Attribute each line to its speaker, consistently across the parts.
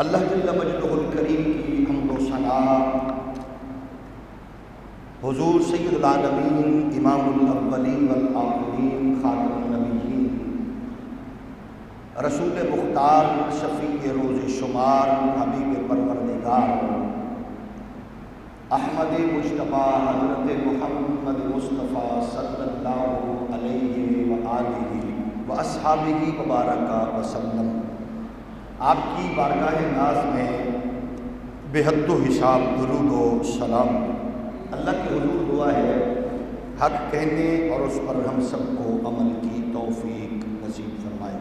Speaker 1: اللہ جل مجدہ الکریم کی حمد و ثنا حضور سید العالمین امام الاولین والآخرین خاتم النبیین رسول مختار شفیع روز شمار حبیب پروردگار احمد مجتبیٰ حضرت محمد مصطفیٰ صلی اللہ علیہ وآلہ واصحابہ مبارکہ وسلم، آپ کی بارگاہ ناز میں بے حد و حساب درود و سلام۔ اللہ کی حضور دعا ہے حق کہنے اور اس پر ہم سب کو عمل کی توفیق نصیب فرمائے۔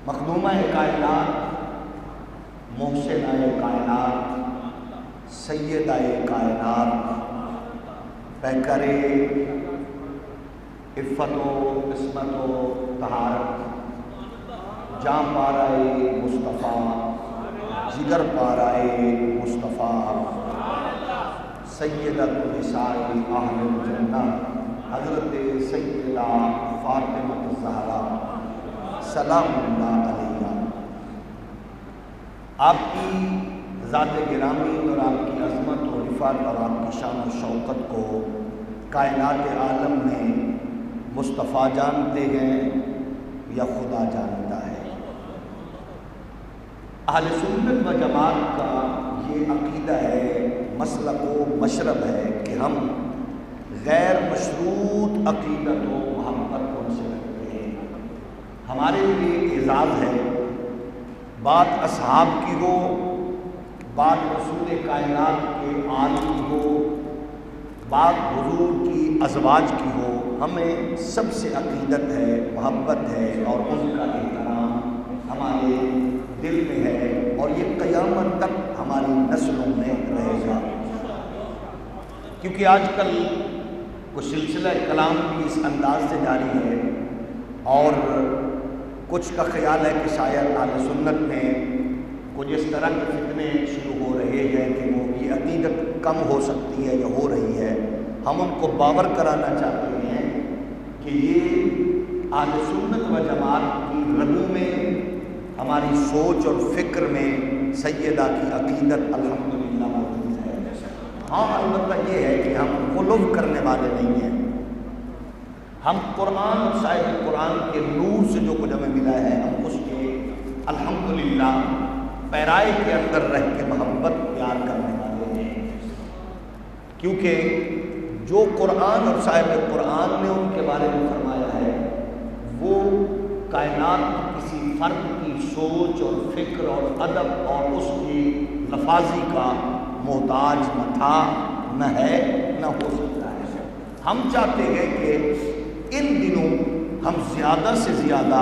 Speaker 1: مخدومہ کائنات، محسنہ کائنات، سیدہ کائنات، پیکر عفت و عصمت و طہارت، جاں پارائے مصطفیٰ، جگر پارائے مصطفیٰ، سیدۃ النساء اہل الجنہ حضرت سیدہ فاطمہ الزہرا سلام اللہ علیہا۔ آپ کی ذات گرامی اور آپ کی عظمت و رفعت اور آپ کی شان و شوکت کو کائنات عالم میں مصطفیٰ جانتے ہیں یا خدا جانتا ہے؟ اہل سنت و جماعت کا یہ عقیدہ ہے، مسلک و مشرب ہے کہ ہم غیر مشروط عقیدت و محبت ان سے رکھتے ہیں۔ ہمارے لیے اعزاز ہے بات اصحاب کی ہو، بات رسول کائنات کے آل کی ہو، بات حضور کی ازواج کی ہو، ہمیں سب سے عقیدت ہے، محبت ہے اور ان کا احترام ہمارے دل میں ہے، اور یہ قیامت تک ہماری نسلوں میں رہے گا۔ کیونکہ آج کل وہ سلسلہ کلام بھی اس انداز سے جاری ہے، اور کچھ کا خیال ہے کہ شاید اہل سنت میں کچھ اس طرح کے فتنے شروع ہو رہے ہیں کہ وہ یہ عقیدت کم ہو سکتی ہے یا ہو رہی ہے۔ ہم ان کو باور کرانا چاہتے ہیں کہ یہ اہل سنت و جماعت کی رگوں میں، ہماری سوچ اور فکر میں سیدہ کی عقیدت الحمدللہ موجود ہے۔ ہاں، البتہ یہ ہے کہ ہم غلو کرنے والے نہیں ہیں۔ ہم قرآن اور صاحب قرآن کے نور سے جو کچھ ہمیں ملا ہے، ہم اس کے الحمدللہ پیرائے کے اندر رہ کے محبت پیار کرنے والے ہیں، کیونکہ جو قرآن اور صاحب قرآن نے ان کے بارے میں فرمایا ہے وہ کائنات کسی فرد کی سوچ اور فکر اور ادب اور اس کی لفاظی کا محتاج نہ تھا، نہ ہے، نہ ہو سکتا ہے۔ ہم چاہتے ہیں کہ ان دنوں ہم زیادہ سے زیادہ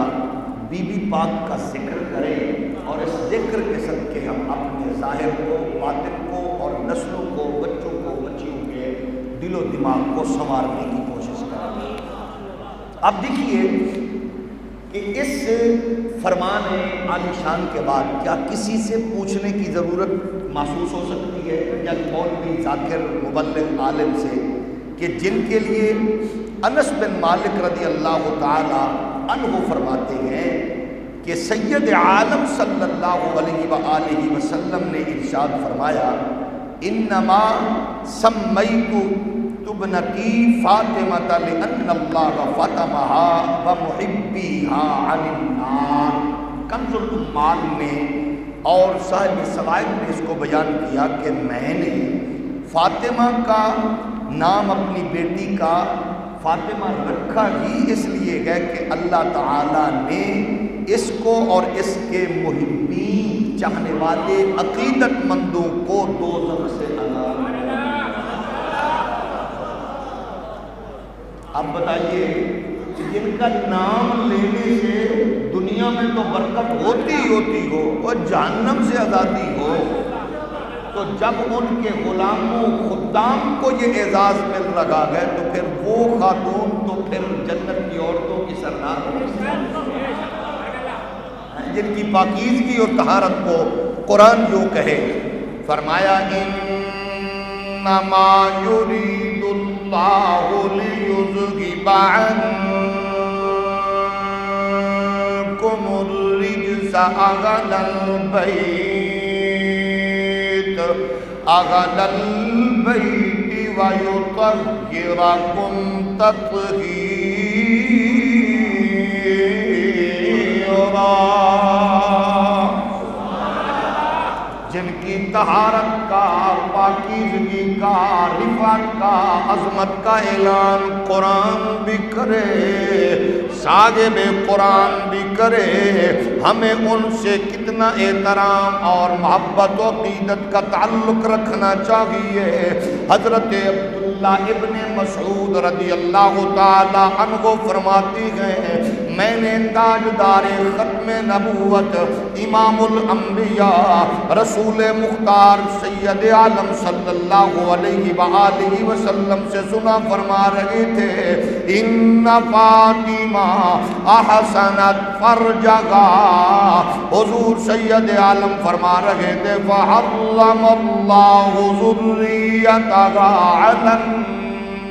Speaker 1: بی بی پاک کا ذکر کریں، اور اس ذکر کے صدقے ہم اپنے ظاہر کو، باطن کو اور نسلوں کو، بچوں کو، بچیوں کے دل و دماغ کو سنوارنے کی کوشش کریں۔ اب دیکھیے کہ اس فرمان عالی شان کے بعد کیا کسی سے پوچھنے کی ضرورت محسوس ہو سکتی ہے، یا مولوی ذاکر مبلغ عالم سے، کہ جن کے لیے انس بن مالک رضی اللہ تعالی عنہ فرماتے ہیں کہ سید عالم صلی اللہ علیہ وآلہ وسلم نے ارشاد فرمایا، انما سمیت ابنتی فاطمہ لأن اللہ فاطمہا ومحبیہا عن النار۔ کنز الامال نے اور صاحب سوائد نے اس کو بیان کیا کہ میں نے فاطمہ کا نام اپنی بیٹی کا فاطمہ رکھا ہی اس لیے ہے کہ اللہ تعالیٰ نے اس کو اور اس کے محبین، چاہنے والے عقیدت مندوں کو دوزخ سے آزاد کیا۔ اب بتائیے، جن کا نام لینے سے دنیا میں تو برکت ہوتی ہو اور جہنم سے آزادی ہو، تو جب ان کے غلاموں خدام کو یہ اعزاز مل رہا ہے تو پھر وہ خاتون تو پھر جنت کی عورتوں کی سردار ہو، جن کی پاکیزگی اور طہارت کو قرآن یوں کہے، فرمایا انما یرید اللہ لیذھب عنکم أغل البيت ويطهركم تطهيرا. جن کی طہارت کا، پاکیزگی کا، رفعت کا، عظمت کا اعلان قرآن بھی کرے، صاحب قرآن بھی کرے، ہمیں ان سے کتنا احترام اور محبت و عقیدت کا تعلق رکھنا چاہیے. حضرت عبداللہ ابن مسعود رضی اللہ تعالی عنہ فرماتی ہیں میں نے تاجدار ختم نبوت امام الانبیاء رسول مختار سید عالم صلی اللہ علیہ وآلہ وسلم سے سنا، فرما رہے تھے ان فاطمہ احسنت فرجہا. حضور سید عالم فرما رہے تھے فحرم اللہ ذریتہا علی النار.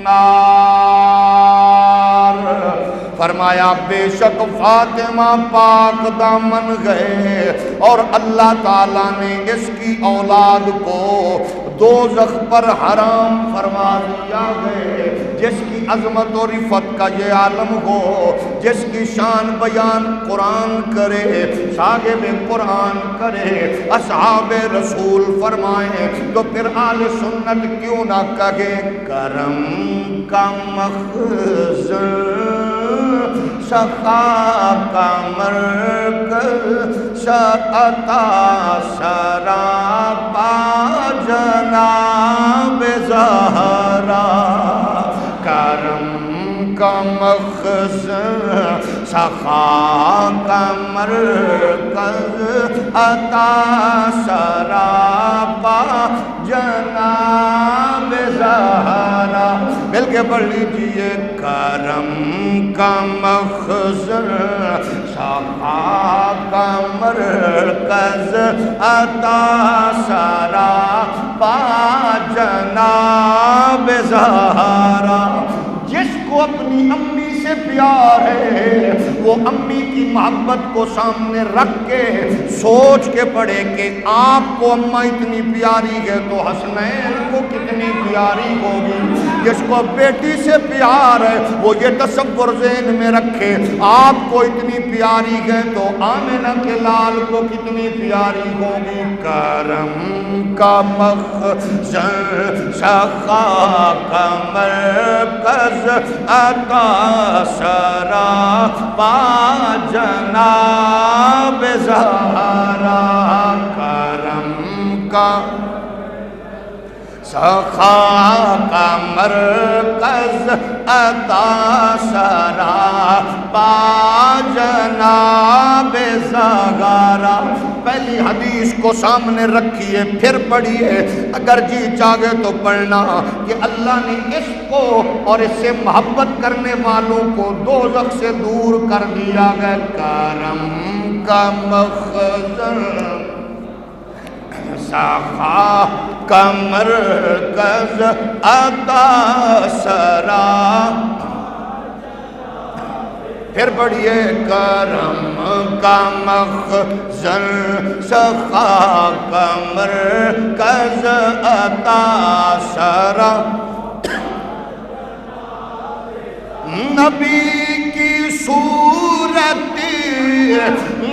Speaker 1: فرمایا بے شک فاطمہ پاک دامن گئے اور اللہ تعالیٰ نے اس کی اولاد کو دوزخ پر حرام فرما دیا گئے. جس کی عظمت و رفعت کا یہ عالم ہو، جس کی شان بیان قرآن کرے، صاحب قرآن کرے، اصحاب رسول فرمائیں، تو پھر آل سنت کیوں نہ کہے کرم کا مخزن، سخا کا مرکز، عطا سراپا جناب زہرا. کرم کا مخزن، سخا کا مرکز، عطا سراپا جناب زہرا. مل کے پڑھ لیجئے کرم کا مخزن، سخا کا مرکز، عطا سراپا جناب زہرا. جس کو اپنی امی سے پیار ہے وہ امی کی محبت کو سامنے رکھ کے سوچ کے پڑھے کہ آپ کو اماں اتنی پیاری ہے تو حسنین کو کتنی پیاری ہوگی. جس کو بیٹی سے پیار ہے وہ یہ تصور ذہن میں رکھے آپ کو اتنی پیاری ہے تو آمنہ کے لال کو کتنی پیاری ہوگی. کرم کا مخزن، سخا کا مرکز، عطا سراپا جناب زہرا. کرم کا سخا کا مرکز، عطا سراپا جناب زہرا. پہلی حدیث کو سامنے رکھیے پھر پڑھیے، اگر جی چاہے تو پڑھنا کہ اللہ نے اس کو اور اس سے محبت کرنے والوں کو دوزخ سے دور کر دیا گیا. کرم کا مخزن، سخا کا مرکز، عطا سراپا. پھر پڑھیے کرم کا مخزن، سخا کا مرکز، عطا سراپا. نبی کی صورت،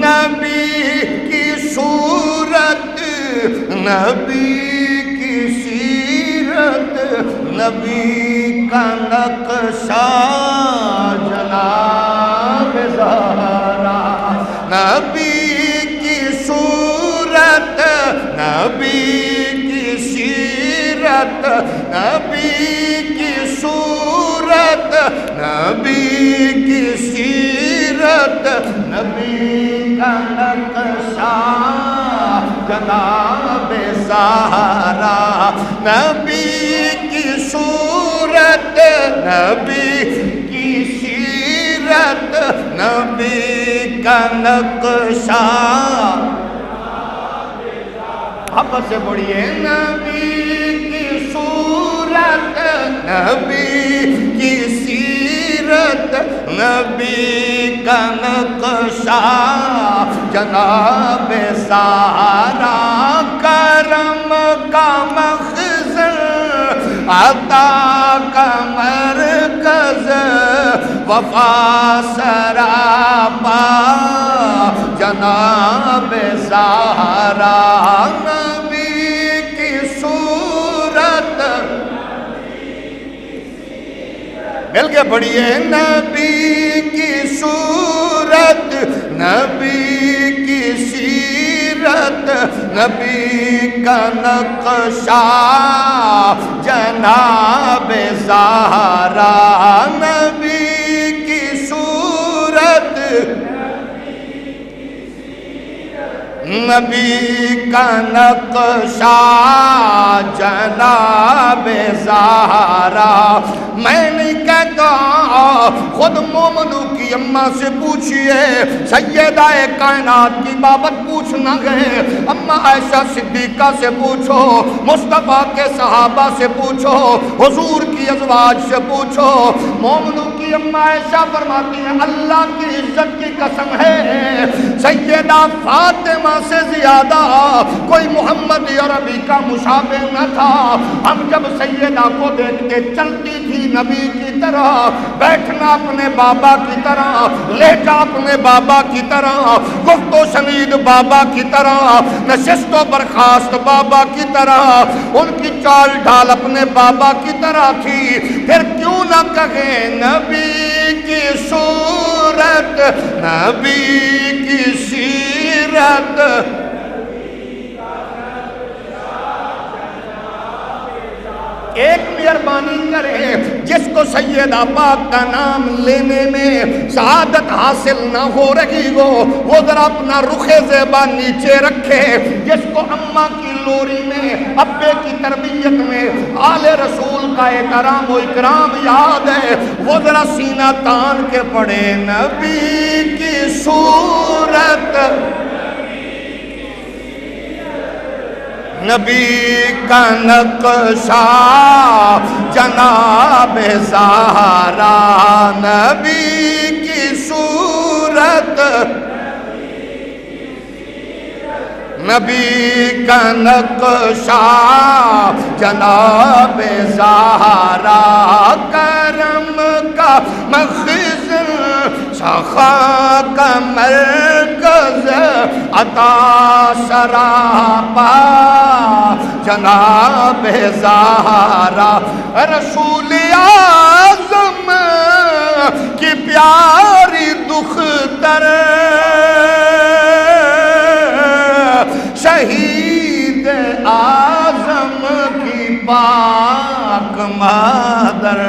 Speaker 1: نبی کی صورت، نبی کی سیرت، نبی کا نقشہ جناب زہرا. نبی کی صورت، نبی کی سیرت، نبی کی صورت، نبی کی سیرت، نبی کا نقشہ جناب زہرا. نبی کی صورت، نبی کی سیرت، نبی کا نقشہ. محبت سے پڑھیے نبی کی صورت، نبی کی سیرت، نبی کا نقشہ جناب زہرا، کرم کا مخزن عطا کا مرکز، وفا سراپا جناب زہرا، نبی کی صورت مل کے پڑھیے، نبی کی صورت، نبی کی سیرت، نبی کا نقشہ جناب زہرا، نبی کی صورت، نبی کا نقشہ جناب زہرا۔ میں نہیں کہتا، خود مومنوں کی اماں سے پوچھئے، سیدہ کائنات کی بابت پوچھنا گئے، اماں عائشہ صدیقہ سے پوچھو، مصطفیٰ کے صحابہ سے پوچھو، حضور کی ازواج سے پوچھو۔ مومنوں کی اماں عائشہ فرماتی ہیں اللہ کی عزت کی قسم ہے سیدہ فاطمہ سے زیادہ کوئی محمد عربی کا مشابہ نہ تھا۔ ہم جب سیدہ کو دیکھتے چلتی تھی نبی کی طرح، بیٹھنا اپنے بابا کی طرح، لیٹا اپنے بابا کی طرح، گفت و شنید بابا کی طرح، نشست و برخاست بابا کی طرح، ان کی چال ڈھال اپنے بابا کی طرح تھی۔ پھر کیوں نہ کہیں نبی کی صورت، نبی کی سیرت، ایک مہربانی کرے جس کو سیدہ پاک کا نام لینے میں سعادت حاصل نہ ہو رہی ہو، وہ ذرا اپنا رخ زیبا نیچے رکھے۔ جس کو اماں کی لوری میں، ابے کی تربیت میں آل رسول کا احترام و اکرام یاد ہے، وہ ذرا سینہ تان کے پڑھے نبی کی صورت، نبی کا نقشہ جناب زہرا، نبی کی صورت، نبی کا نقشہ جناب زہرا، کرم کا مخزن سخا کا مرکز، عطا سراپا جناب زہرا، رسول اعظم کی پیاری دختر، شہید اعظم کی پاک مادر،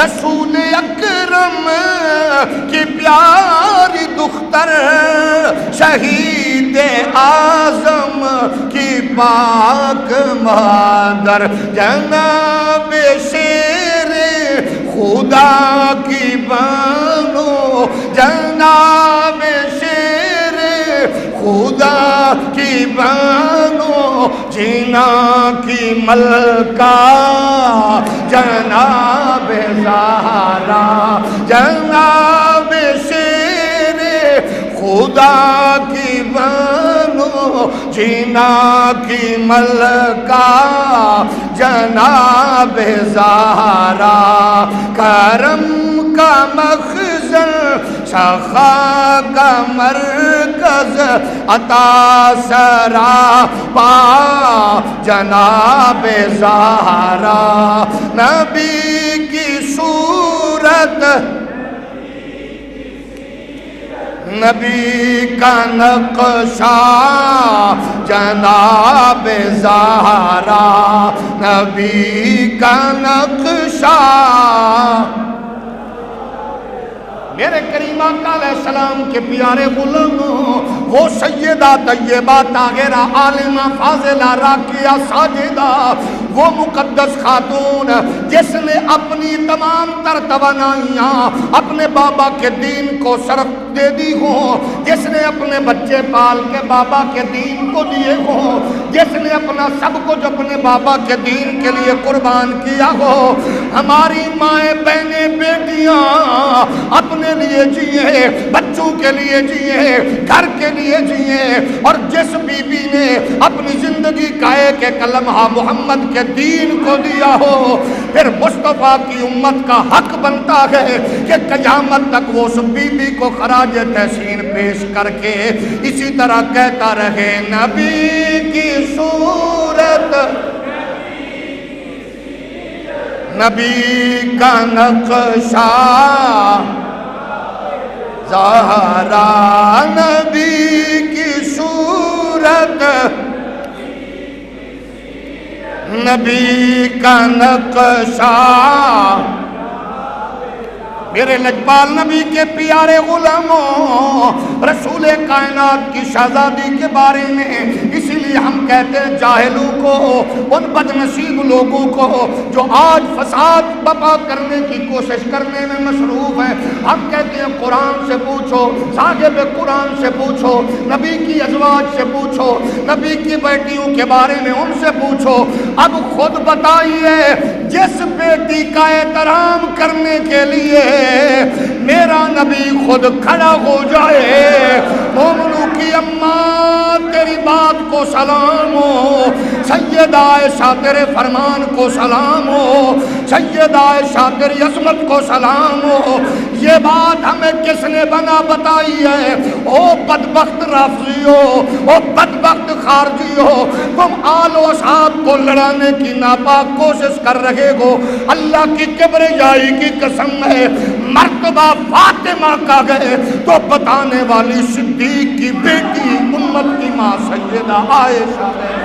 Speaker 1: رسول اکرم کی پیاری دختر، شہید اعظم کی پاک مادر، جناب شیر خدا کی بانو، جناب شیر خدا کی بانو، جینا کی ملکہ جناب زہرا، جناب شیر خدا کی بانو، جینا کی ملکہ جناب زہرا، کرم کا مخزن سخا کا مرکز، عطا سراپا جناب زہرا، نبی کی صورت، نبی کا نقشہ جناب زہرا، نبی کا نقشہ۔ میرے کریم آقا علیہ السلام کے پیارے غلاموں، وہ سیدہ طیبہ طاہرہ عالمہ فاضلہ راقیہ ساجدہ، وہ مقدس خاتون جس نے اپنی تمام تر توانائیاں اپنے بابا کے دین کو صرف دے دی ہوں، جس نے اپنے بچے پال کے بابا کے دین کو دیے ہوں، جس نے اپنا سب کچھ اپنے بابا کے دین کے لیے قربان کیا ہو۔ ہماری مائیں بہنیں بیٹیاں اپنے لیے جیے، بچوں کے لیے جیے، گھر کے لیے جیے، اور جس بی بی نے اپنی زندگی کا ایک ایک لمحہ محمد کے دین کو دیا ہو، پھر مصطفیٰ کی امت کا حق بنتا ہے کہ قیامت تک وہ اس بی بی کو خراج تحسین پیش کر کے اسی طرح کہتا رہے، نبی کی صورت، نبی کا نقشہ زہرا، نبی کی صورت، نبی کا نقشہ، میرے لجپال نبی کے پیارے غلاموں، رسول کائنات کی شہزادی کے بارے میں اسی لیے ہم کہتے ہیں جاہلوں کو، ان بدنصیب لوگوں کو جو آج فساد برپا کرنے کی کوشش کرنے میں مصروف ہیں، ہم کہتے ہیں قرآن سے پوچھو، صاحب قرآن سے پوچھو، نبی کی ازواج سے پوچھو، نبی کی بیٹیوں کے بارے میں ان سے پوچھو۔ اب خود بتائیے، جس بیٹی کا احترام کرنے کے لیے میرا نبی خود کھڑا ہو جائے، مومنوں کی اماں تیری بات کو سلام ہو، سیدہ عائشہ تیرے فرمان کو سلام ہو، سیدہ عائشہ تیری عظمت کو سلام ہو، یہ بات ہمیں کس نے بنا بتائی ہے؟ او بدبخت رافضیو، او بدبخت خارجیو، تم آل و اصحاب کو لڑانے کی ناپاک کوشش کر رہے ہو۔ اللہ کی کبریائی کی قسم ہے، مرتبہ فاطمہ کا گئے تو بتانے والی صدیق کی بیٹی امت کی ماں سیدہ عائشہ ہے۔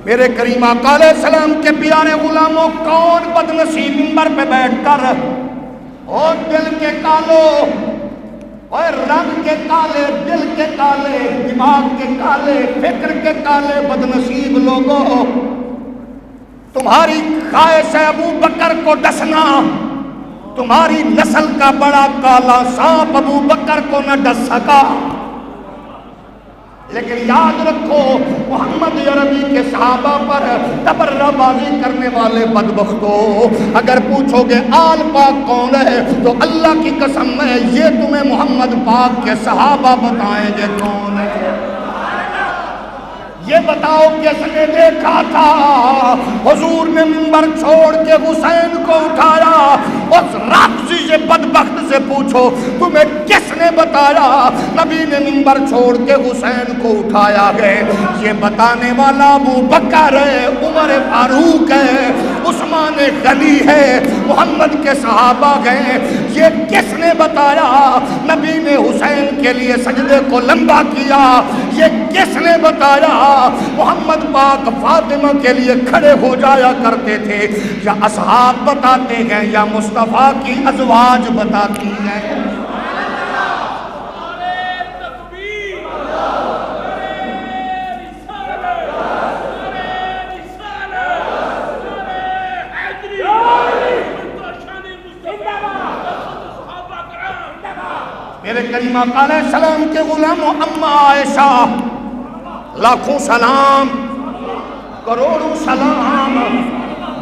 Speaker 1: میرے کریم آقا علیہ السلام کے پیارے غلاموں، کون بدنصیب منبر پہ بیٹھ کر اور دل کے کالو اور رنگ کے کالے، دل کے کالے، دماغ کے کالے، فکر کے کالے بدنصیب لوگوں، تمہاری خواہش ہے ابو بکر کو ڈسنا، تمہاری نسل کا بڑا کالا سانپ ابو بکر کو نہ ڈس سکا، لیکن یاد رکھو محمد عربی کے صحابہ پر تبرہ بازی کرنے والے بدبختوں، اگر پوچھو گے آل پاک کون ہے تو اللہ کی قسم ہے یہ تمہیں محمد پاک کے صحابہ بتائیں گے کون ہے۔ یہ بتاؤ کس نے دیکھا تھا حضور نے منبر چھوڑ کے حسین کو اٹھایا؟ اس رافضی سے بدبخت سے پوچھو تمہیں کس نے بتایا نبی نے منبر چھوڑ کے حسین کو اٹھایا ہے؟ یہ بتانے والا ابو بکر ہے، عمر فاروق ہے، عثمان غنی ہے، محمد کے صحابہ ہیں۔ یہ کس نے بتایا نبی نے حسین کے لیے سجدے کو لمبا کیا؟ یہ کس نے بتایا محمد پاک فاطمہ کے لیے کھڑے ہو جایا کرتے تھے؟ یا اصحاب بتاتے ہیں یا مصطفیٰ کی ازواج بتاتی ہیں؟ میرے کریم آقا علیہ السلام کے غلاموں، اماں عائشہ لاکھوں سلام، کروڑوں سلام،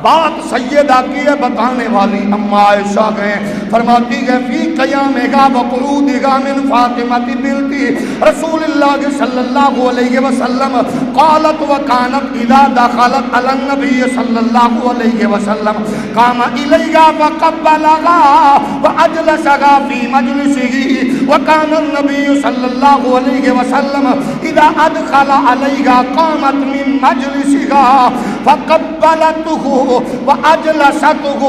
Speaker 1: بات سیدہ کی ہے بتانے والی اماں عائشہ گئے، فرماتی ہے فی قیامہا و قعودہا من فاطمہ بنت رسول اللہ صلی اللہ علیہ وسلم قالت وکانت اذا دخلت علی النبی صلی اللہ علیہ وسلم قام الیہا فقبلہا واجلسہا فی مجلسہ وکان النبی صلی اللہ علیہ وسلم اذا ادخل علیہا قامت من مجلسہا فقبلتہ وَأَجْلَسَتُهُ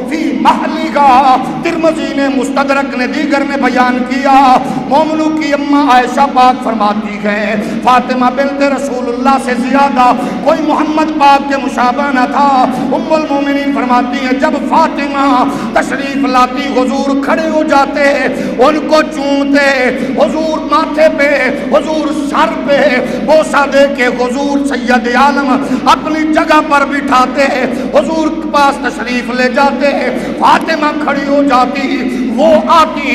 Speaker 1: فِي مَحْلِهَا۔ ترمذی نے، مستدرک نے، دیگر نے بیان کیا، مومنوں کی اماں عائشہ پاک فرماتی ہیں فاطمہ بنت رسول اللہ سے زیادہ کوئی محمد پاک کے مشابہ نہ تھا۔ ام المومنین فرماتی ہیں جب فاطمہ تشریف لاتی حضور کھڑے ہو جاتے، ان کو چومتے، حضور ماتھے پہ، حضور سر پہ بوسہ دے کے حضور سید عالم اپنی جگہ پر بٹھاتے، حضور کے پاس تشریف لے جاتے، فاطمہ کھڑی ہو جاتی، وہ آتی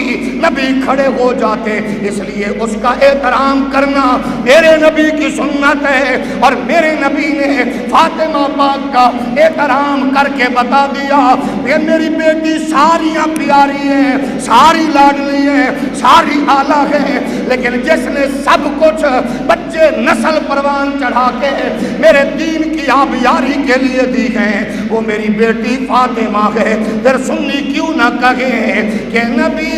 Speaker 1: نبی کھڑے ہو جاتے. اس لیے اس کا احترام کرنا میرے نبی کی سنت ہے. اور میرے نبی نے فاطمہ پاک کا احترام کر کے بتا دیا کہ میری بیٹی ساریاں پیاری ہیں, ساری لاڈلی ہیں, ساری آلہ ہیں, لیکن جس نے سب کچھ بچے نسل پروان چڑھا کے میرے دین کی آبیاری کے لیے دی ہیں وہ میری بیٹی فاطمہ ہے. پھر سنی کیوں نہ کہیں کہ نبی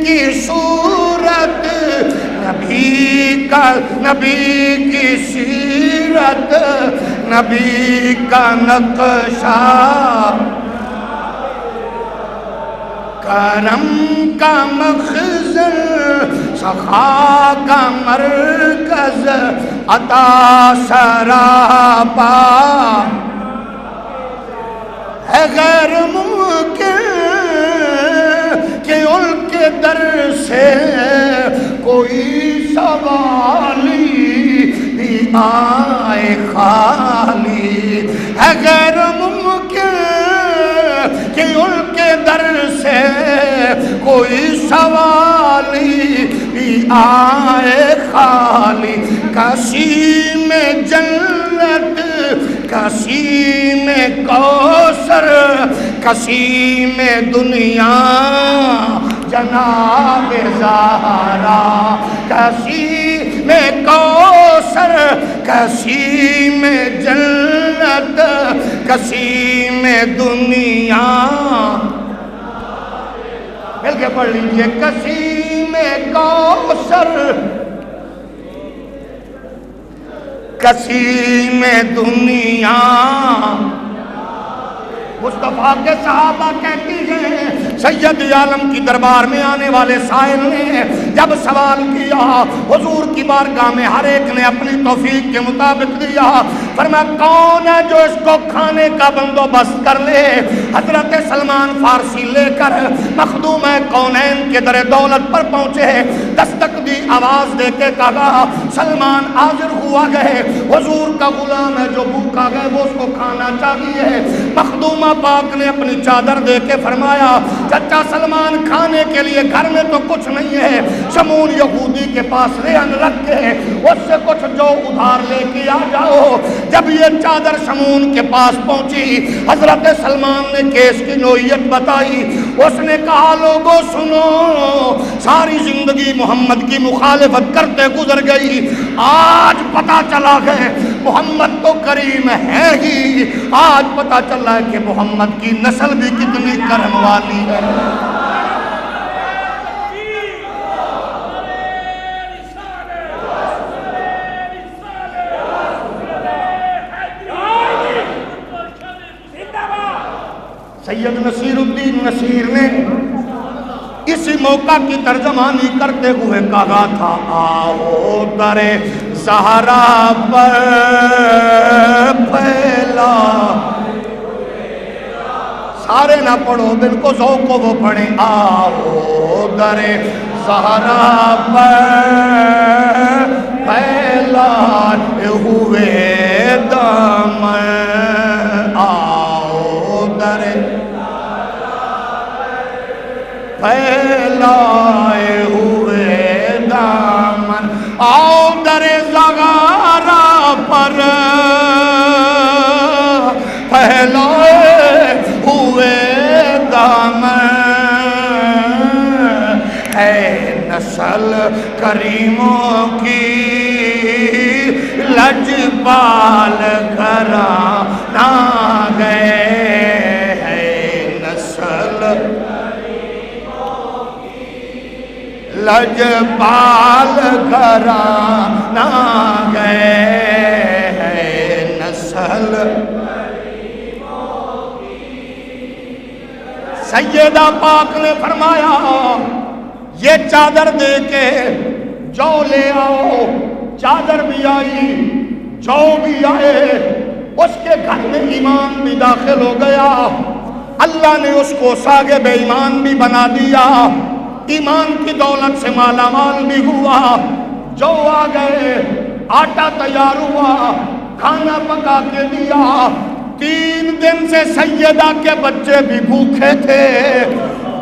Speaker 1: کی صورت, نبی کی سیرت, نبی کا نقشہ, کرم کا مخزن, سخا کا مرکز, عطا سراپا ہے. غیر ممکن کہ ان کے در سے کوئی سوالی بھی آئے خالی. ہے غیر ممکن کہ ان کے در سے کوئی سوالی بھی آئے خالی. کسی میں جنت, کسی میں کوثر, کسی میں دنیا جناب زہرا. کسی میں کوثر, کسی میں جنت, کسی میں دنیا. مل کے پڑھ لیجئے. کسی میں کوثر, کسی میں دنیا. مصطفیٰ کے صحابہ کہتی ہیں سید عالم کی دربار میں آنے والے سائل نے جب سوال کیا حضور کی بارگاہ میں ہر ایک نے اپنی توفیق کے مطابق دیا. فرمایا کون ہے جو اس کو کھانے کا بندوبست کر لے؟ حضرت سلمان فارسی لے کر مخدوم کونین کے در دولت پر پہنچے. دستک دی, آواز دے کے کہا سلمان حاضر ہوا گئے, حضور کا غلام ہے جو بھوکا گئے وہ اس کو کھانا چاہیے. مخدومہ پاک نے اپنی چادر دے کے فرمایا چچا سلمان کھانے کے لیے گھر میں تو کچھ نہیں ہے, شمون یہودی کے پاس رہن رکھ کے اس سے کچھ جو ادھار لے کے آ جاؤ. جب یہ چادر شمون کے پاس پہنچی حضرت سلمان نے کیس کی نوعیت بتائی. اس نے کہا لوگوں سنو, ساری زندگی محمد کی مخالفت کرتے گزر گئی, آج پتا چلا ہے محمد تو کریم ہے ہی, آج پتا چلا ہے کہ محمد کی نسل بھی کتنی کرم والی ہے. سید نصیر الدین نصیر نے اسی موقع کی ترجمانی کرتے ہوئے کہا تھا آؤ در زہرا پر پھیلا. سارے نہ پڑھو جن کو ذوق ہو وہ پڑھیں. آؤ در زہرا پر پھیلا ہوئے دامن, آؤ در پھیلائے ہوئے دامن, آؤ در زغارا پر پھیلائے ہوئے دامن. ہے نسل کریموں کی لجپال گھرانا گئے. ہے نسل لجپال گھرانا گئے. ہے نسل سیدہ پاک نے فرمایا یہ چادر دے کے جو لے آؤ. چادر بھی آئی, جو بھی آئے, اس کے گھر میں ایمان بھی داخل ہو گیا. اللہ نے اس کو ساگ بے ایمان بھی بنا دیا, ایمان کی دولت سے مالا مال بھی ہوا. جو آ گئے, آٹا تیار ہوا, کھانا پکا کے دیا. 3 دن سے سیدہ کے بچے بھی بھوکے تھے,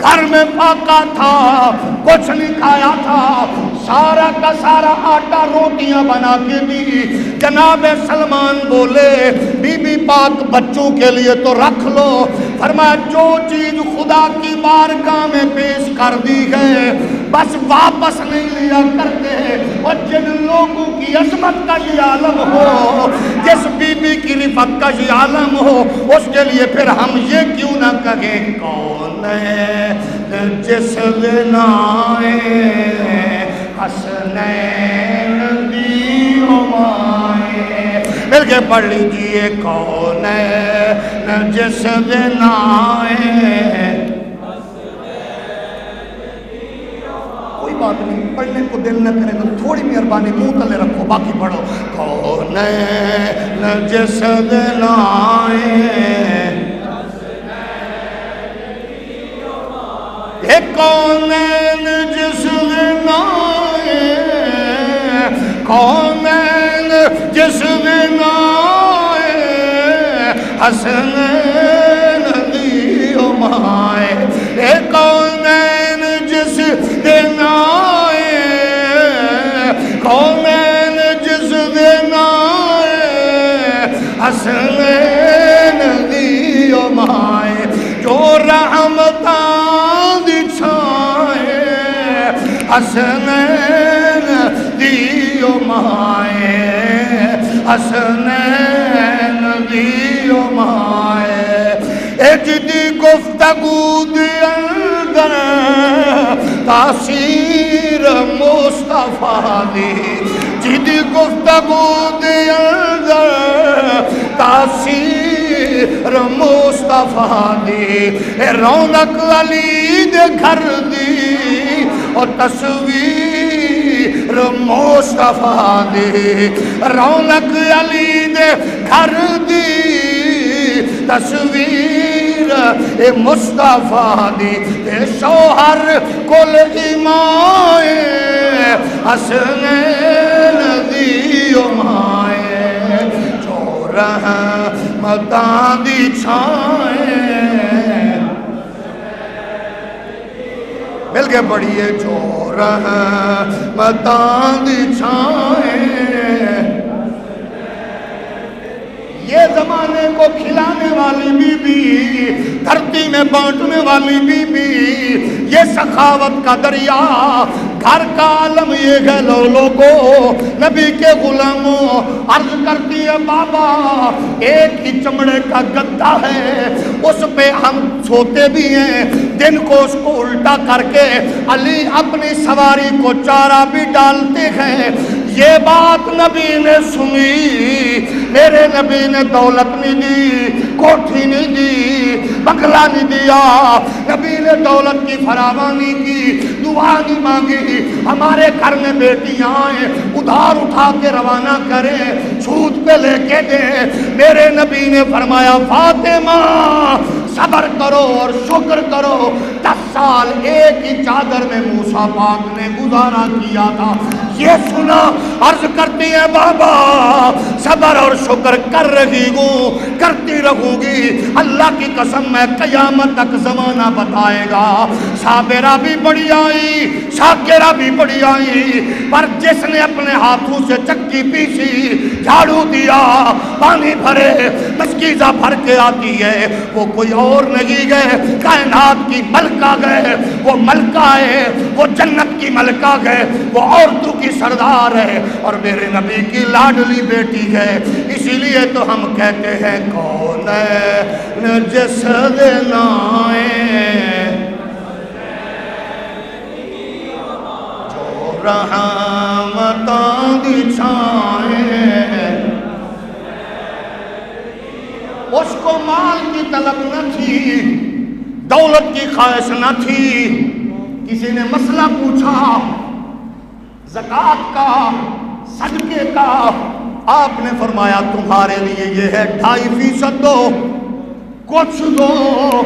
Speaker 1: گھر میں پکا تھا، کچھ نہیں کھایا تھا، سارا کا سارا آٹا روٹیاں بنا کے دی۔ جناب سلمان بولے بی بی پاک بچوں کے لیے تو رکھ لو، فرمایا جو چیز خدا کی بارگاہ میں پیش کر دی ہے بس واپس نہیں لیا کرتے۔ اور جن لوگوں کی عظمت کا یہ عالم ہو، جس بی بی کی رفت کا یہ عالم ہو، اس کے لیے پھر ہم یہ کیوں نہ کہیں کون ہے جس بنائے حسنین دی مائے۔ مل کے پڑھ لیجئے کون ہے جس بنائے۔ کوئی بات نہیں، پڑھنے کو دل نہ کرے تو تھوڑی مہربانی منہ تلے رکھو، باقی پڑھو۔ کون ہے جس بنائے، کون جس بنائے، کون جس بنائے حسنین دی مائے، کون جس بنائے، کون جس بنائے حسنین دی مائے، جو رحمتاں حسنین دیو مائے، حسنین دیو مائے۔ اجدی گفتگو دی اندر تاثیر مصطفیٰ دی، جدی گفتگو دی اندر تاثیر مصطفیٰ دی، رونق علی دے گھر دی اور تصویر مصطفیٰ دی، رونق علی دے گھر دی تصویر مصطفیٰ دی، شوہر کل ایمائے حسنین دی مائے، جو رحمتاں دی چھائے۔ مل کے پڑھیے جو رحمتاں دی چھائے۔ یہ زمانے کو کھلانے والی بی بی، دھرتی میں بانٹنے والی بی بی، یہ سخاوت کا دریا، گھر کا عالم یہ ہے لوگوں، نبی کے غلاموں عرض کرتی ہے بابا ایک ہی چمڑے کا گدا ہے، اس پہ ہم سوتے بھی ہیں، دن کو اس کو الٹا کر کے علی اپنی سواری کو چارہ بھی ڈالتے ہیں۔ یہ بات نبی نے سنی، میرے نبی نے دولت نہیں دی، کوٹھی نہیں دی، بنگلہ نہیں دیا، نبی نے دولت کی فراوانی کی، دعا نہیں مانگی، ہمارے گھر میں بیٹیاں آئیں ادھار اٹھا کے روانہ کریں، سود پہ لے کے دیں، میرے نبی نے فرمایا فاطمہ صبر کرو اور شکر کرو، 10 سال ایک ہی چادر میں موسیٰ پاک نے گزارا کیا تھا۔ یہ سنا عرض کرتی ہے بابا صبر اور شکر کر رہی ہوں، کرتی رہوں گی، اللہ کی قسم میں قیامت تک زمانہ بتائے گا۔ صابرہ بھی بڑی آئی، شاکرہ بھی بڑی آئی، پر جس نے اپنے ہاتھوں سے چکی پیسی، جھاڑو دیا، پانی بھرے، مشکیزہ بھر کے آتی ہے، وہ کوئی اور نہیں گئے، کائنات کی ملکہ گئے، وہ ملکہ ہے، وہ جنت کی ملکہ گئے، وہ عورتوں کی سردار ہے اور میرے نبی کی لاڈلی بیٹی ہے۔ اسی لیے تو ہم کہتے ہیں کون ہے جس بنائے، جو رحمتاں دی چھائے۔ اس کو مال کی طلب نہ تھی، دولت کی خواہش نہ تھی، کسی نے مسئلہ پوچھا زکوٰۃ کا، صدقے کا، آپ نے فرمایا تمہارے لیے یہ ہے 2.5% دو، کچھ دو،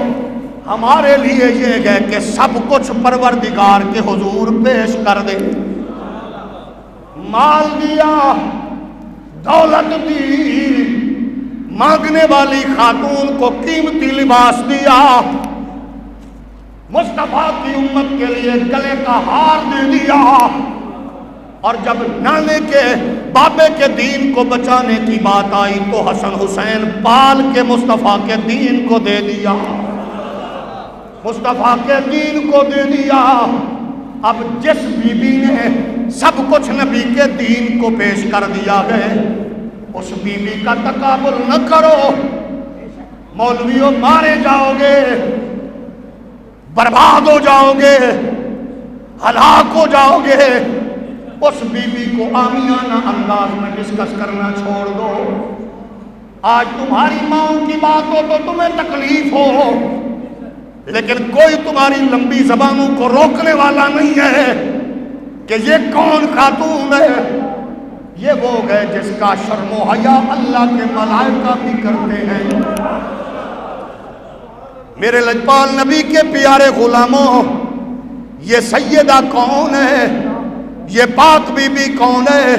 Speaker 1: ہمارے لیے یہ ہے کہ سب کچھ پروردگار کے حضور پیش کر دے۔ مال دیا، دولت دی، مانگنے والی خاتون کو قیمتی لباس دیا، مصطفیٰ کی امت کے لیے گلے کا ہار دے دیا، اور جب نانے کے بابے کے دین کو بچانے کی بات آئی تو حسن حسین پال کے مصطفیٰ کے دین کو دے دیا، مصطفیٰ کے دین کو دے دیا۔ اب جس بی بی نے سب کچھ نبی کے دین کو پیش کر دیا ہے، اس بی بی کا تکابر نہ کرو، مولویوں مارے جاؤ گے، برباد ہو جاؤ گے، ہلاک ہو جاؤ گے۔ اس بی بی کو عامیانہ انداز میں ڈسکس کرنا چھوڑ دو۔ آج تمہاری ماں کی بات ہو تو تمہیں تکلیف ہو، لیکن کوئی تمہاری لمبی زبانوں کو روکنے والا نہیں ہے کہ یہ کون خاتون ہے۔ یہ وہ ہے جس کا شرم و حیا اللہ کے ملائکہ بھی کرتے ہیں۔ میرے لجپال نبی کے پیارے غلاموں، یہ سیدہ کون ہے؟ یہ پاک بی بی کون ہے؟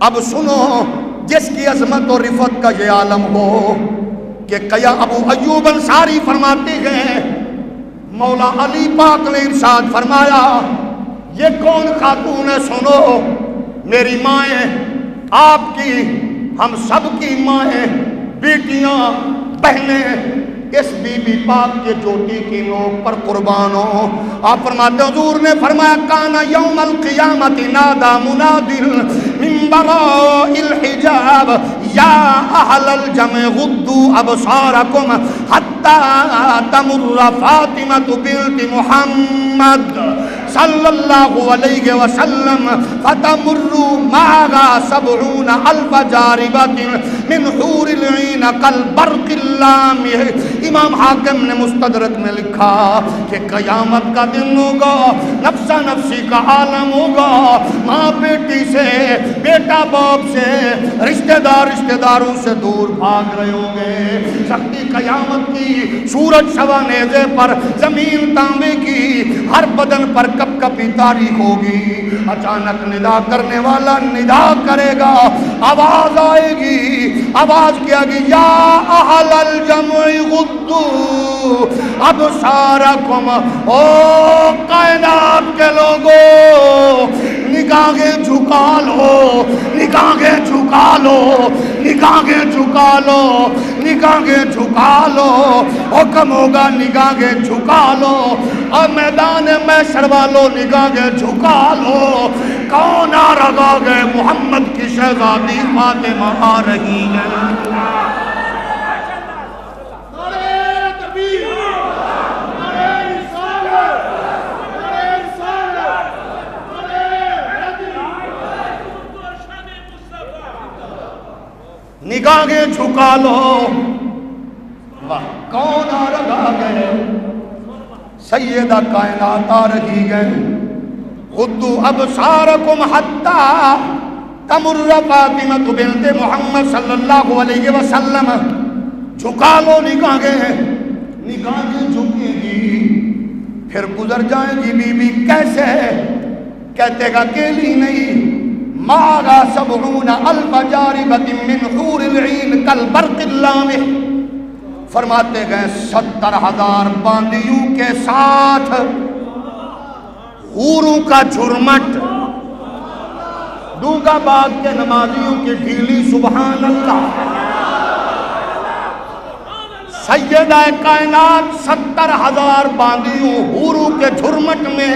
Speaker 1: اب سنو، جس کی عظمت اور رفعت کا یہ عالم ہو کہ قیا ابو ایوب انصاری فرماتے ہیں، مولا علی پاک نے ارشاد فرمایا، یہ کون خاتون ہے؟ سنو، میری مائیں، آپ کی، ہم سب کی مائیں، بیٹیاں، بہنیں، اس بی بی پاک کے چوٹی کی نوک پر قربان ہو۔ آپ فرماتے حضور نے فرمایا، کانا یوم القیامت نادا مناد من وراء الحجاب یا اہل الجمع غضوا ابصارکم حتی تمر فاطمۃ بنت محمد صلی اللہ علیہ وسلم فتمر معها 70,000 جاربۃ من حور العین کالبرق اللامع۔ امام حاکم نے مستدرک میں لکھا کہ قیامت کا دن ہوگا، نفسا نفسی کا عالم ہوگا، ماں بیٹی سے، بیٹا باپ سے، رشتہ دار رشتہ داروں سے دور بھاگ رہے ہوں گے۔ سختی قیامت کی، سورج شوا نیزے پر، زمین تانبے کی، ہر بدن پر کپ کپی تاریخ ہوگی۔ اچانک ندا کرنے والا ندا کرے گا، آواز آئے گی، آواز کیا گی، یا اہل الجمع غضوا ابصارکم، او کائنات کے لوگوں، نگاہیں جھکا لو، نگاہیں جھکا لو، نگاہیں جھکا لو، نگاہیں جھکا لو، حکم ہوگا نگاہیں جھکا لو، اور میدان محشر والوں نگاہیں جھکا لو۔ کون آ رہا ہے؟ محمد کی شہزادی فاطمہ آ رہی ہے۔ نگاہیں جھکا لو، کون آ رہا ہے؟ سیدہ کائنات آ رہی ہے۔ غضوا ابصارکم حتی تمر فاطمۃ بنت محمد صلی اللہ علیہ وسلم، جھکا لو نگاہیں، نگاہیں جھکے گی، پھر گزر جائیں گی بی بی۔ کیسے؟ کہتے گا اکیلی نہیں، معها 70,000 جاربۃ من حور العین کالبرق اللامع، فرماتے گئے 70,000 باندیوں کے ساتھ حوروں کا جھرمٹ، دونگا باغ کے نمازیوں کی ڈھیلی، سبحان اللہ۔ سیدہ کائنات 70,000 باندیوں حوروں کے جھرمٹ میں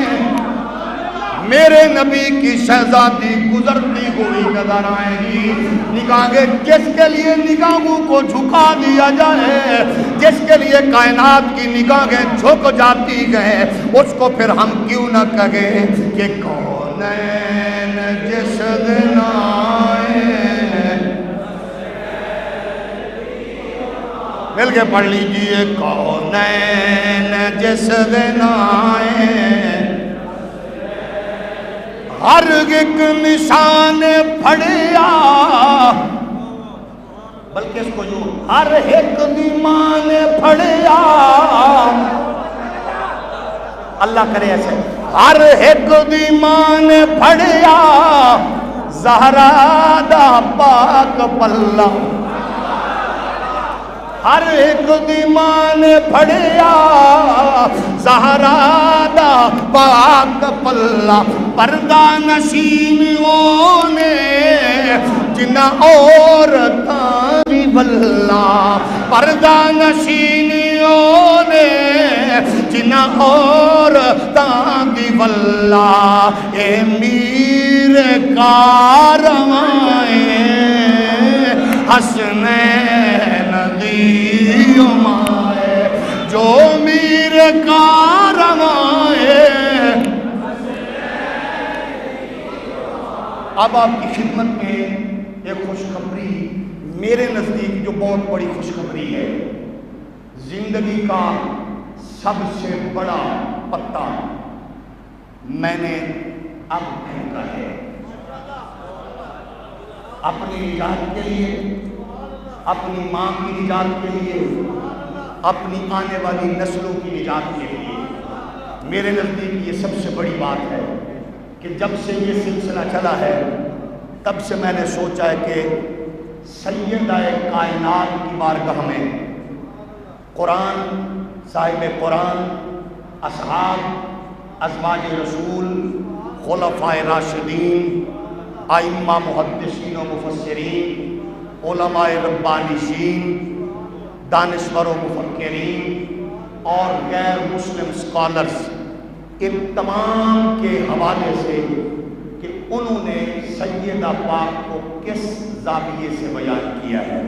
Speaker 1: میرے نبی کی شہزادی گزرتی ہوئی نظر آئے گی۔ نگاہیں جس کے لیے نگاہوں کو جھکا دیا جائے، جس کے لیے کائنات کی نگاہیں جھک جاتی ہیں، اس کو پھر ہم کیوں نہ کہیں کہ کونین جس دن آئے۔ مل کے پڑھ لیجئے، کونین جس دن آئے، ہر ایک نشان پھڑیا، بلکہ اس کو جو ہر ایک دیمان پھڑیا، اللہ کرے ایسے، ہر ایک دیمان پھڑیا، زہرا دا پاک پلہ، ہر ایک دی ماں نے پھڑیا زہرا دا پاک پلہ پردہ نشینوں نے جنہ عورتاں دی واللہ پردہ نشینوں نے جنہ عورتاں دی واللہ اے میر کاروائیں حسنین دی مائے جو میر کاروائیں۔ اب آپ کی خدمت میں ایک خوشخبری میرے نزدیک جو بہت بڑی خوشخبری ہے، زندگی کا سب سے بڑا پتا میں نے اب پھینکا ہے، اپنی نجات کے لیے، اپنی ماں کی نجات کے لیے، اپنی آنے والی نسلوں کی نجات کے لیے۔ میرے نزدیک یہ سب سے بڑی بات ہے کہ جب سے یہ سلسلہ چلا ہے تب سے میں نے سوچا ہے کہ سیدہ کائنات کی بارگاہ میں قرآن، صاحب قرآن، اصحاب، ازواج رسول، خلفائے راشدین، ائمہ محدثین و مفسرین، علماء ربانیین، دانشور و مفکرین اور غیر مسلم سکالرز، ان تمام کے حوالے سے کہ انہوں نے سیدہ پاک کو کس زاویے سے بیان کیا ہے،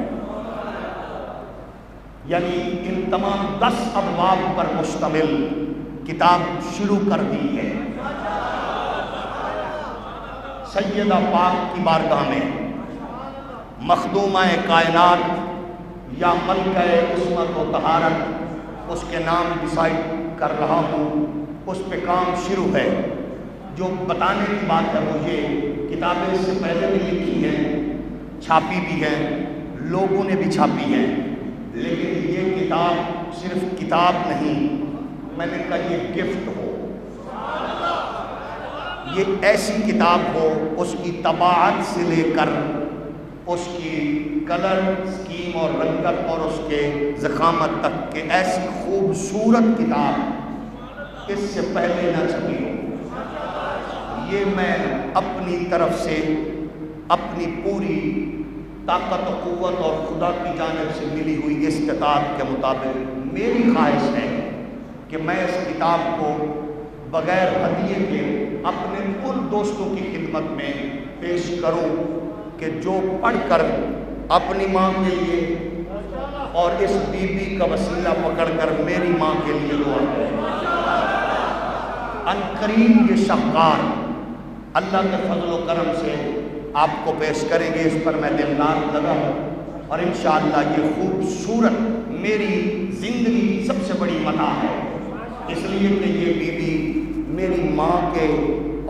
Speaker 1: یعنی ان تمام 10 ابواب پر مشتمل کتاب شروع کر دی ہے۔ سیدہ پاک کی بارگاہ میں مخدومہ کائنات یا ملکہ عصمت و طہارت، اس کے نام ڈیسائیڈ کر رہا ہوں، اس پہ کام شروع ہے۔ جو بتانے کی بات ہے وہ یہ، کتابیں اس سے پہلے بھی لکھی ہیں، چھاپی بھی ہیں، لوگوں نے بھی چھاپی ہیں، لیکن یہ کتاب صرف کتاب نہیں، میں نے کہا یہ گفٹ ہو، یہ ایسی کتاب ہو، اس کی طباعت سے لے کر اس کی کلر سکیم اور رنگت اور اس کے ضخامت تک کہ ایسی خوبصورت کتاب اس سے پہلے نہ چھپی ہو۔ یہ میں اپنی طرف سے اپنی پوری طاقت و قوت اور خدا کی جانب سے ملی ہوئی استطاعت کے مطابق میری خواہش ہے کہ میں اس کتاب کو بغیر ہدیے کے اپنے ان دوستوں کی خدمت میں پیش کروں کہ جو پڑھ کر اپنی ماں کے لیے اور اس بی بی کا وسیلہ پکڑ کر میری ماں کے لیے دعا کریں۔ عنقریب یہ شاہکار اللہ کے فضل و کرم سے آپ کو پیش کریں گے، اس پر میں دمدار لگا ہوں، اور انشاءاللہ یہ خوبصورت میری زندگی کی سب سے بڑی متاع ہے، اس لیے کہ یہ بی بی میری ماں کے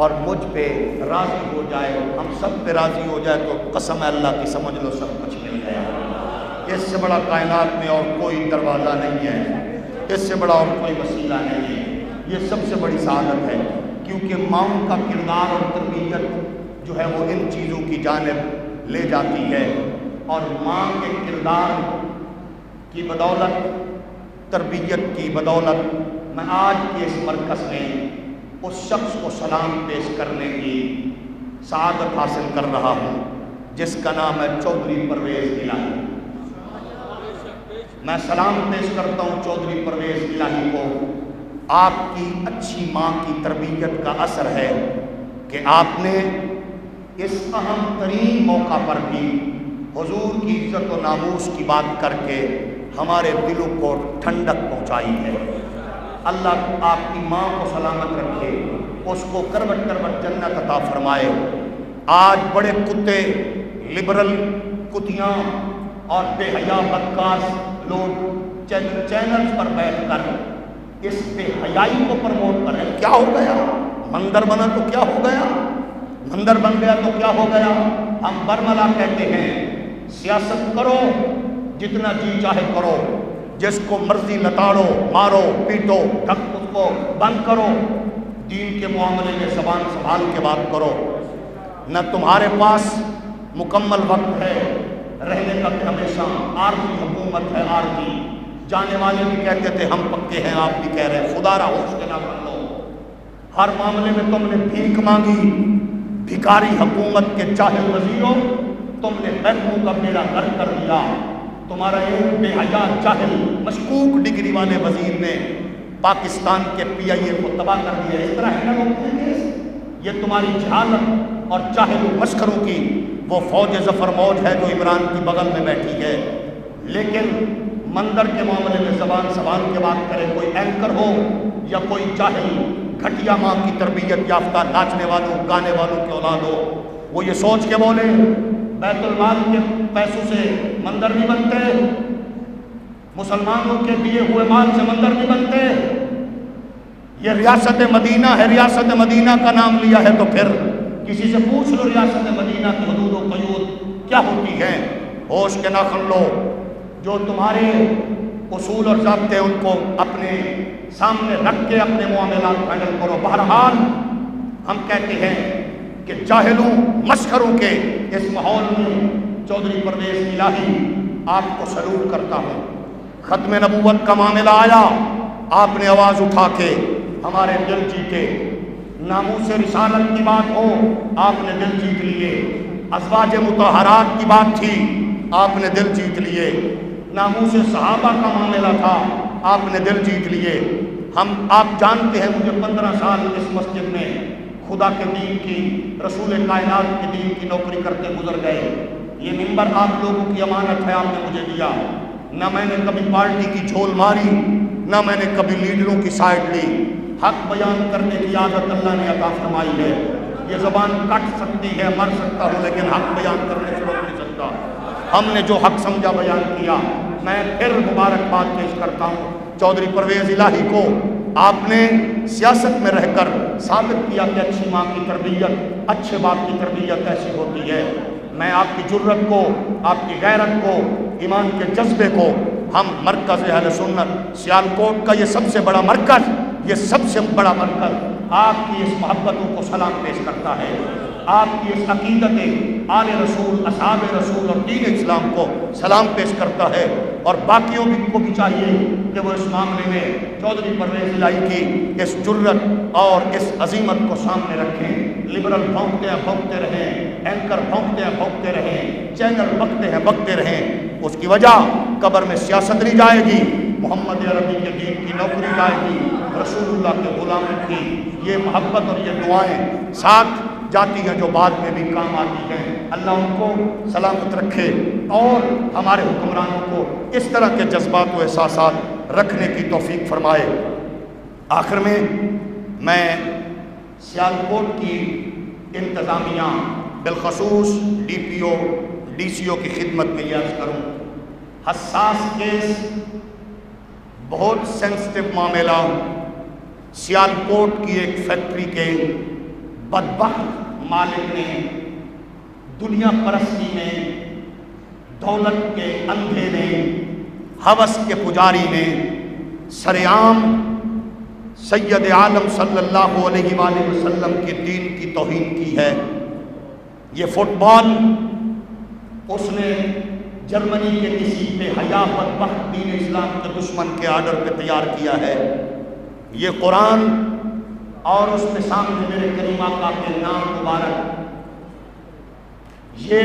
Speaker 1: اور مجھ پہ راضی ہو جائے، ہم سب پہ راضی ہو جائے تو قسم اللہ کی سمجھ لو سب کچھ مل گیا۔ اس سے بڑا کائنات میں اور کوئی دروازہ نہیں ہے، اس سے بڑا اور کوئی وسیلہ نہیں ہے، یہ سب سے بڑی سعادت ہے، کیونکہ ماؤں کا کردار اور تربیت جو ہے وہ ان چیزوں کی جانب لے جاتی ہے، اور ماں کے کردار کی بدولت، تربیت کی بدولت میں آج کے اس مرکز میں اس شخص کو سلام پیش کرنے کی سعادت حاصل کر رہا ہوں جس کا نام ہے چودھری پرویز الہی۔ میں سلام پیش کرتا ہوں چودھری پرویز الہی کو۔ آپ کی اچھی ماں کی تربیت کا اثر ہے کہ آپ نے اس اہم ترین موقع پر بھی حضور کی عزت و ناموس کی بات کر کے ہمارے دلوں کو ٹھنڈک پہنچائی ہے۔ اللہ آپ کی ماں کو سلامت رکھے، اس کو کروٹ کروٹ جنت عطا فرمائے۔ آج بڑے کتے، لبرل کتیاں اور بے حیا بدکار لوگ چینلز پر بیٹھ کر اس بے حیائی کو پروموٹ کریں۔ کیا ہو گیا؟ مندر بنا تو کیا ہو گیا؟ مندر بن گیا تو کیا ہو گیا؟ ہم برملا کہتے ہیں سیاست کرو جتنا جی چاہے کرو، جس کو مرضی لتاڑو، مارو، پیٹو، ڈھک اس کو بند کرو، دین کے معاملے میں زبان سنبھال کے بات کرو۔ نہ تمہارے پاس مکمل وقت ہے، رہنے کا کہ ہمیشہ عارضی حکومت ہے، عارضی۔ جانے والے بھی کہتے تھے ہم پکے ہیں، آپ بھی کہہ رہے ہیں خدا را ہوش کے نہ کر لو۔ ہر معاملے میں تم نے بھیک مانگی، بھکاری حکومت کے جاہل وزیروں، تم نے بیتوں کا بیڑا غرق کر دیا۔ تمہارا ایک بے حیا جاہل مشکوک ڈگری والے وزیر نے پاکستان کے پی آئی اے کو تباہ کر دیا۔ اس طرح ہے نا یہ تمہاری جہالت اور جاہل مسخروں کی وہ فوج ظفر موج ہے جو عمران کی بغل میں بیٹھی ہے۔ لیکن منظر کے معاملے میں زبان کے بات کرے کوئی اینکر ہو یا کوئی جاہل گھٹیا ماں کی تربیت یافتہ ناچنے والوں گانے والوں کی اولاد ہو، وہ یہ سوچ کے بولے بیت المال کے پیسوں سے مندر نہیں بنتے، مسلمانوں کے دیے ہوئے مال سے مندر نہیں بنتے۔ یہ ریاست مدینہ ہے، ریاست مدینہ کا نام لیا ہے تو پھر کسی سے پوچھ لو ریاست مدینہ کی حدود و قیود کیا ہوتی ہیں۔ ہوش کے ناخن لو، جو تمہارے اصول اور ضابطے ان کو اپنے سامنے رکھ کے اپنے معاملات فائنل کرو۔ بہرحال ہم کہتے ہیں کہ جاہلوں مسخروں کے اس ماحول میں چودھری پرویز الہی آپ کو سلوٹ کرتا ہوں۔ ختم نبوت کا معاملہ آیا، آپ نے آواز اٹھا کے ہمارے دل جیتے۔ ناموس رسالت کی بات ہو، آپ نے دل جیت لیے۔ ازواج مطہرات کی بات تھی، آپ نے دل جیت لیے۔ ناموس صحابہ کا معاملہ تھا، آپ نے دل جیت لیے۔ آپ جانتے ہیں مجھے 15 سال اس مسجد میں خدا کے دین کی، رسول کائنات کے دین کی نوکری کرتے گزر گئے۔ یہ منبر آپ لوگوں کی امانت ہے، آپ نے مجھے دیا۔ نہ میں نے کبھی پارٹی کی جھول ماری، نہ میں نے کبھی لیڈروں کی سائڈ لی۔ حق بیان کرنے کی عادت اللہ نے عطا فرمائی ہے۔ یہ زبان کٹ سکتی ہے، مر سکتا ہوں، لیکن حق بیان کرنے سے روک نہیں سکتا۔ ہم نے جو حق سمجھا بیان کیا۔ میں پھر مبارکباد پیش کرتا ہوں چودھری پرویز الہی کو۔ آپ نے سیاست میں رہ کر ثابت کیا کہ اچھی ماں کی تربیت، اچھے باپ کی تربیت ایسی ہوتی ہے۔ میں آپ کی جرت کو، آپ کی غیرت کو، ایمان کے جذبے کو، ہم مرکز اہل سنت سیالکوٹ کا یہ سب سے بڑا مرکز، یہ سب سے بڑا مرکز آپ کی اس محبتوں کو سلام پیش کرتا ہے۔ آپ کی اس عقیدت آل رسول، اصحاب رسول اور دین اسلام کو سلام پیش کرتا ہے۔ اور باقیوں کو بھی چاہیے کہ وہ اس معاملے میں چودھری پرویز الہی کی اس جرت اور اس عظیمت کو سامنے رکھیں۔ لبرل بھونکتے ہیں بھونکتے رہیں، اینکر بھونکتے ہیں بھونکتے رہیں، چینل بکتے ہیں بکتے رہیں، اس کی وجہ قبر میں سیاست نہیں جائے گی، محمد عربی کے دین کی نوکری جائے گی، رسول اللہ کے غلامی کی یہ محبت اور یہ دعائیں ساتھ جاتی ہیں جو بعد میں بھی کام آتی ہیں۔ اللہ ان کو سلامت رکھے اور ہمارے حکمرانوں کو اس طرح کے جذبات و احساسات رکھنے کی توفیق فرمائے۔ آخر میں سیالکوٹ کی انتظامیہ بالخصوص D P O D C او کی خدمت میں یہ عرض کروں، حساس کیس، بہت سینسٹیو معاملہ، سیالکوٹ کی ایک فیکٹری کے بدبخت مالک نے دنیا پرستی میں، دولت کے اندھے نے، ہوس کے پجاری نے سرعام سید عالم صلی اللہ علیہ وآلہ وسلم کے دین کی توہین کی ہے۔ یہ فٹ بال اس نے جرمنی کے کسی بے حیا بدبخت دین اسلام کے دشمن کے آرڈر پہ تیار کیا ہے۔ یہ قرآن اور اس کے سامنے میرے کریم آقا کے نام مبارک، یہ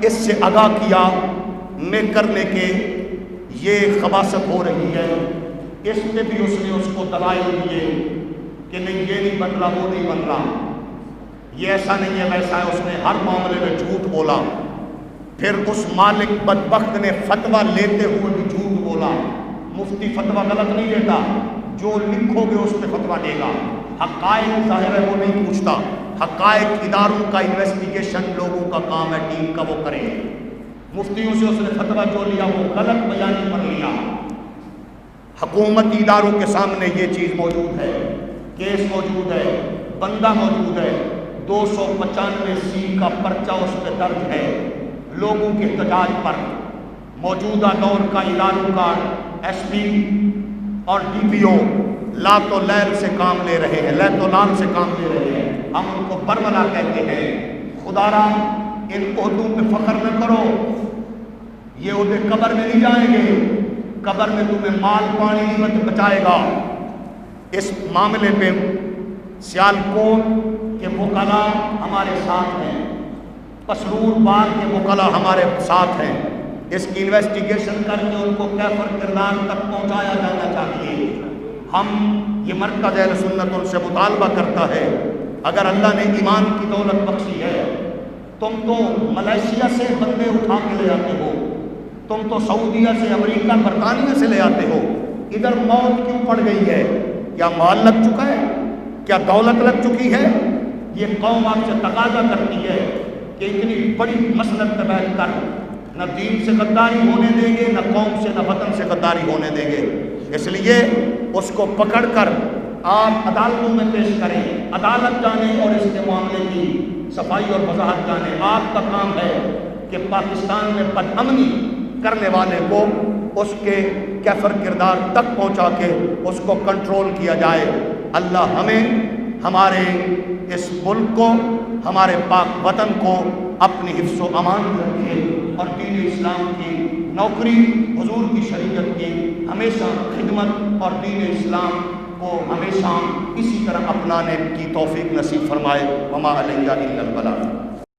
Speaker 1: اس سے آگاہ کیا میں کرنے کے یہ خباثت ہو رہی ہے۔ اس میں بھی اس نے اس کو دلائل دیے کہ نہیں یہ نہیں بن رہا، وہ نہیں بن رہا، یہ ایسا نہیں ہے ویسا ہے۔ اس نے ہر معاملے میں جھوٹ بولا۔ پھر اس مالک بدبخت نے فتویٰ لیتے ہوئے بھی جھوٹ بولا۔ مفتی فتویٰ غلط نہیں دیتا، جو لکھو گے اس پہ فتویٰ دے گا۔ حقائق ظاہر ہے وہ نہیں پوچھتا، حقائق اداروں کا انویسٹیگیشن لوگوں کا کام ہے، ٹیم کا وہ کرے۔ مفتیوں سے اس نے فتویٰ جو لیا وہ غلط بیانی پر لیا۔ حکومتی اداروں کے سامنے یہ چیز موجود ہے، کیس موجود ہے، بندہ موجود ہے، 295C کا پرچہ اس پہ درج ہے لوگوں کے احتجاج پر۔ موجودہ دور کا اداروں کا ایس پی اور ڈی پی او لات و لیل سے کام لے رہے ہیں، لیت و لال سے کام لے رہے ہیں۔ ہم ان کو برملا کہتے ہیں۔ خدا را ان عہدوں پہ فخر نہ کرو، یہ عہدے قبر میں نہیں جائیں گے، قبر میں تمہیں مال پانی نہیں بچائے گا۔ اس معاملے پہ سیالکوٹ کے وکلاء ہمارے ساتھ ہیں، پسرور باغ کے وکلاء ہمارے ساتھ ہیں، اس کی انویسٹیگیشن کر کے ان کو کیفر کردار تک پہنچایا جانا چاہیے۔ ہم یہ مرکز اہل سنت ان سے مطالبہ کرتا ہے، اگر اللہ نے ایمان کی دولت بخشی ہے، تم تو ملیشیا سے بندے اٹھا کے لے آتے ہو، تم تو سعودیہ سے، امریکہ، برطانیہ سے لے آتے ہو، ادھر موت کیوں پڑ گئی ہے؟ کیا مال لگ چکا ہے؟ کیا دولت لگ چکی ہے؟ یہ قوم آپ سے تقاضا کرتی ہے کہ اتنی بڑی مسلک پہ بیٹھ کر نہ دین سے غداری ہونے دیں گے، نہ قوم سے، نہ وطن سے غداری ہونے دیں گے۔ اس لیے اس کو پکڑ کر آپ عدالتوں میں پیش کریں، عدالت جانیں اور اس کے معاملے کی صفائی اور وضاحت جانیں۔ آپ کا کام ہے کہ پاکستان میں بد امنی کرنے والے کو اس کے کیفر کردار تک پہنچا کے اس کو کنٹرول کیا جائے۔ اللہ ہمیں، ہمارے اس ملک کو، ہمارے پاک وطن کو اپنی حفظ و امان رکھے اور دین اسلام کی نوکری، حضور کی شریعت کی ہمیشہ خدمت اور دین اسلام کو ہمیشہ اسی طرح اپنانے کی توفیق نصیب فرمائے۔ وما علیہ الا البلاغ۔